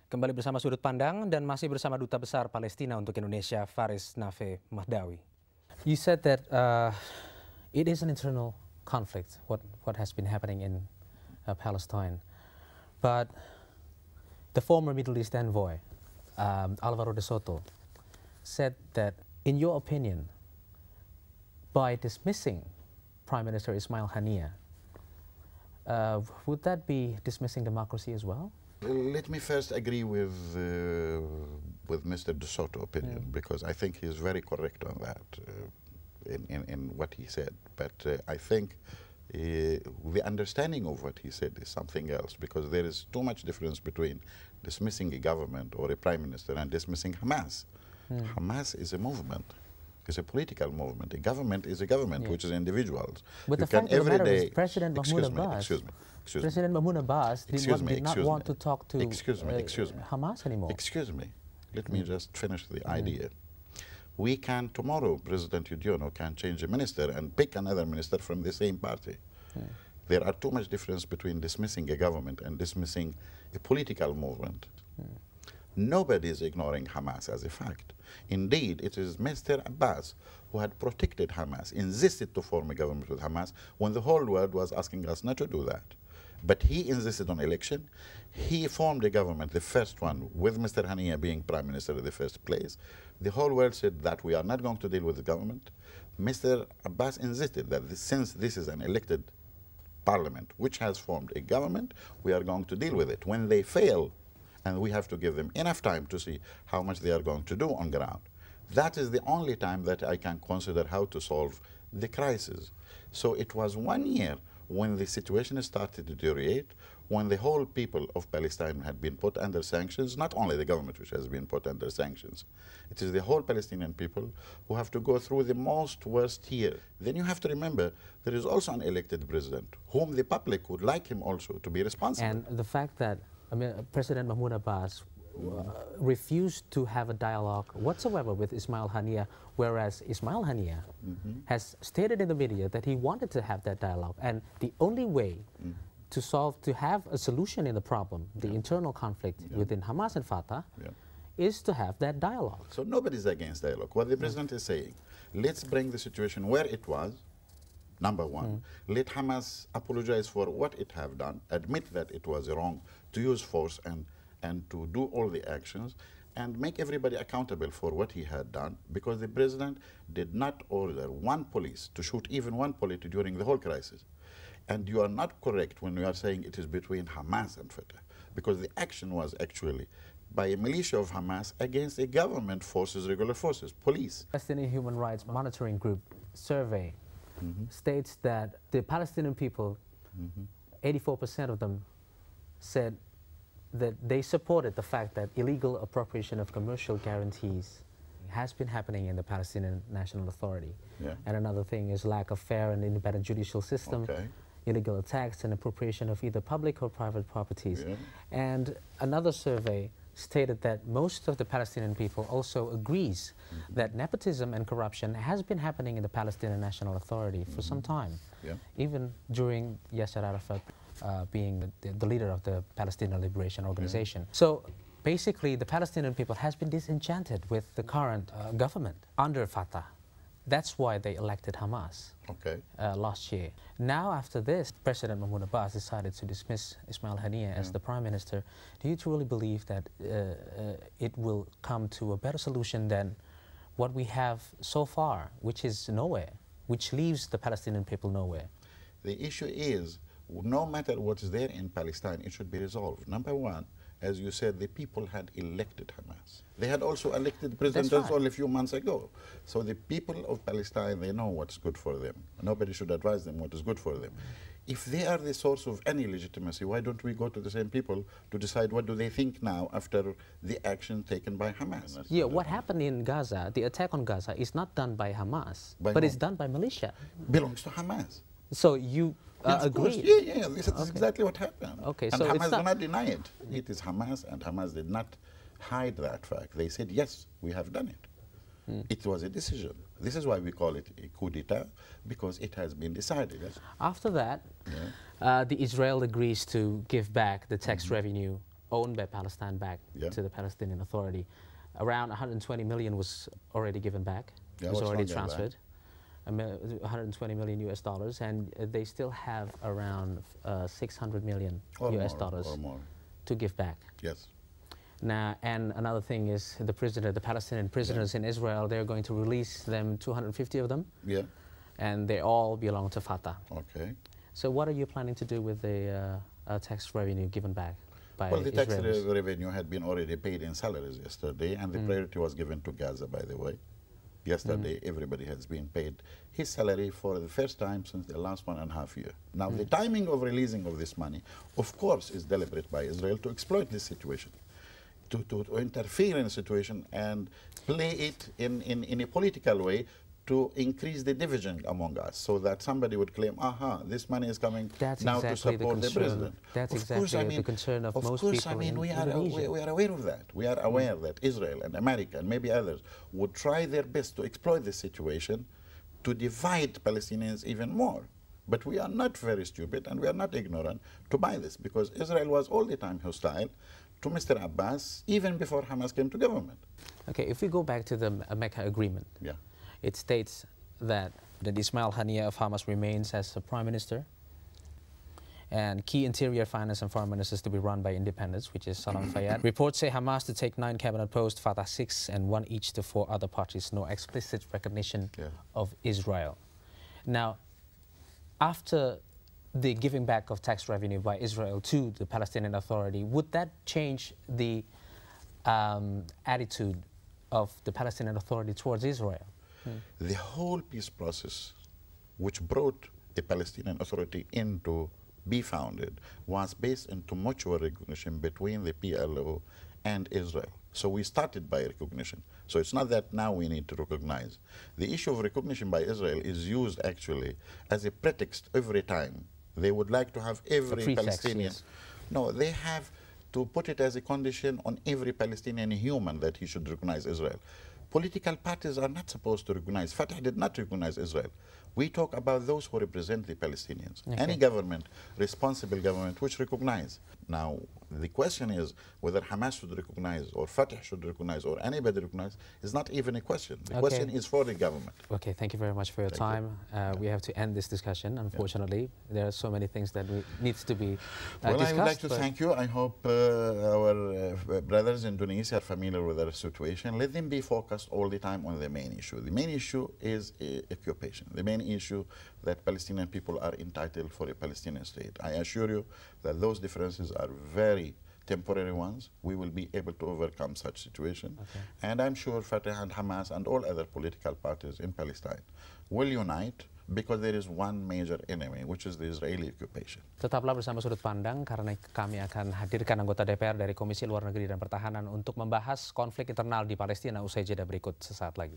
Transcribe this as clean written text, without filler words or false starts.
Kembali bersama Sudut Pandang dan masih bersama Duta Besar Palestina untuk Indonesia, Faris Nafe Mahdawi. You said that it is an internal conflict, what has been happening in Palestine. But the former Middle East envoy, Alvaro de Soto, said that, in your opinion, by dismissing Prime Minister Ismail Haniyeh, would that be dismissing democracy as well? Let me first agree with Mr. De Soto's opinion, because I think he's very correct on that in what he said. But I think the understanding of what he said is something else, because there is too much difference between dismissing a government or a prime minister and dismissing Hamas. Hamas is a movement. It's a political movement. A government is a government, which is individuals. But the fact of the matter is President Mahmoud Abbas, President Mahmoud Abbas did not want to talk to Hamas anymore. Excuse me. Let me just finish the idea. We can, tomorrow, President Yudhoyono can change a minister and pick another minister from the same party. There are too much difference between dismissing a government and dismissing a political movement. Nobody is ignoring Hamas as a fact. Indeed, it is Mr. Abbas who had protected Hamas, insisted to form a government with Hamas when the whole world was asking us not to do that. But he insisted on election. He formed a government, the first one, with Mr. Haniyeh being prime minister in the first place. The whole world said that we are not going to deal with the government. Mr. Abbas insisted that since this is an elected parliament which has formed a government, we are going to deal with it. When they fail, and we have to give them enough time to see how much they are going to do on ground, that is the only time that I can consider how to solve the crisis. So it was 1 year when the situation started to deteriorate, when the whole people of Palestine had been put under sanctions, not only the government which has been put under sanctions. It is the whole Palestinian people who have to go through the most worst year. Then you have to remember there is also an elected president whom the public would like him also to be responsible. And the fact that President Mahmoud Abbas refused to have a dialogue whatsoever with Ismail Haniyeh, whereas Ismail Haniyeh has stated in the media that he wanted to have that dialogue, and the only way to have a solution in the problem, the internal conflict within Hamas and Fatah, is to have that dialogue. So nobody's against dialogue. What the president is saying, let's bring the situation where it was. Number one, let Hamas apologize for what it have done, admit that it was wrong to use force and to do all the actions, and make everybody accountable for what he had done, because the president did not order one police to shoot even one police during the whole crisis. And you are not correct when you are saying it is between Hamas and Fatah, because the action was actually by a militia of Hamas against a government forces, regular forces, police. Palestinian Human Rights Monitoring Group survey states that the Palestinian people, 84% of them said that they supported the fact that illegal appropriation of commercial guarantees has been happening in the Palestinian National Authority. And another thing is lack of fair and independent judicial system, illegal attacks and appropriation of either public or private properties. And another survey stated that most of the Palestinian people also agrees that nepotism and corruption has been happening in the Palestinian National Authority for some time, even during Yasser Arafat being the leader of the Palestinian Liberation Organization. So basically the Palestinian people has been disenchanted with the current government under Fatah. That's why they elected Hamas last year. Now after this, President Mahmoud Abbas decided to dismiss Ismail Haniyeh as the prime minister. Do you truly believe that it will come to a better solution than what we have so far, which is nowhere, which leaves the Palestinian people nowhere? The issue is, no matter what is there in Palestine, it should be resolved. Number one, as you said, the people had elected Hamas. They had also elected President only a few months ago. So the people of Palestine, they know what's good for them. Nobody should advise them what is good for them. If they are the source of any legitimacy, why don't we go to the same people to decide what do they think now after the action taken by Hamas? Yeah, what happened in Gaza, the attack on Gaza, is not done by Hamas, but it's done by militia. Belongs to Hamas. So you agree? Yeah, this is exactly what happened. Okay, and so Hamas do not deny it. It is Hamas, and Hamas did not hide that fact. They said, yes, we have done it. It was a decision. This is why we call it a coup d'etat, because it has been decided. After that, the Israel agrees to give back the tax revenue owned by Palestine back to the Palestinian Authority. Around 120 million was already given back. It was already transferred. 120 million US dollars, and they still have around 600 million US dollars to give back. Yes. Now, and another thing is the Palestinian prisoners in Israel, they're going to release them, 250 of them. Yeah. And they all belong to Fatah. Okay. So what are you planning to do with the tax revenue given back by Well, the tax Israelis? revenue had been already paid in salaries yesterday, and the priority was given to Gaza, by the way. Yesterday, everybody has been paid his salary for the first time since the last 1.5 years. Now, the timing of releasing of this money, of course, is deliberate by Israel to exploit this situation, to interfere in the situation and play it in a political way to increase the division among us, so that somebody would claim, aha, this money is coming now to support the president. That's exactly the concern of most people in Indonesia. We are aware of that. We are aware that Israel and America and maybe others would try their best to exploit this situation to divide Palestinians even more. But we are not very stupid and we are not ignorant to buy this, because Israel was all the time hostile to Mr. Abbas even before Hamas came to government. Okay, if we go back to the Mecca agreement, it states that Ismail Haniyeh of Hamas remains as the prime minister, and key interior, finance and foreign ministers to be run by independents, which is Salam Fayyad. Reports say Hamas to take 9 cabinet posts, Fatah 6, and 1 each to 4 other parties. No explicit recognition of Israel. Now, after the giving back of tax revenue by Israel to the Palestinian Authority, would that change the attitude of the Palestinian Authority towards Israel? The whole peace process, which brought the Palestinian Authority into be founded, was based into mutual recognition between the PLO and Israel. So we started by recognition. So it's not that now we need to recognize. The issue of recognition by Israel is used actually as a pretext every time. They would like to have every Palestinian. No, they have to put it as a condition on every Palestinian human that he should recognize Israel. Political parties are not supposed to recognize. Fatah did not recognize Israel. We talk about those who represent the Palestinians. Any government, responsible government, which recognize. Now, the question is whether Hamas should recognize or Fatah should recognize or anybody recognize is not even a question. The question is for the government. Okay, thank you very much for your time. We have to end this discussion, unfortunately. There are so many things that needs to be discussed. I would like to thank you. I hope our brothers in Indonesia are familiar with their situation. Let them be focused all the time on the main issue. The main issue is occupation. The main issue that Palestinian people are entitled for a Palestinian state. I assure you that those differences are very temporary ones. We will be able to overcome such situation. And I'm sure Fatah and Hamas and all other political parties in Palestine will unite because there is one major enemy, which is the Israeli occupation. Tetaplah bersama Sudut Pandang, karena kami akan hadirkan anggota DPR dari Komisi Luar Negeri dan Pertahanan untuk membahas konflik internal di Palestina usai jeda berikut sesaat lagi.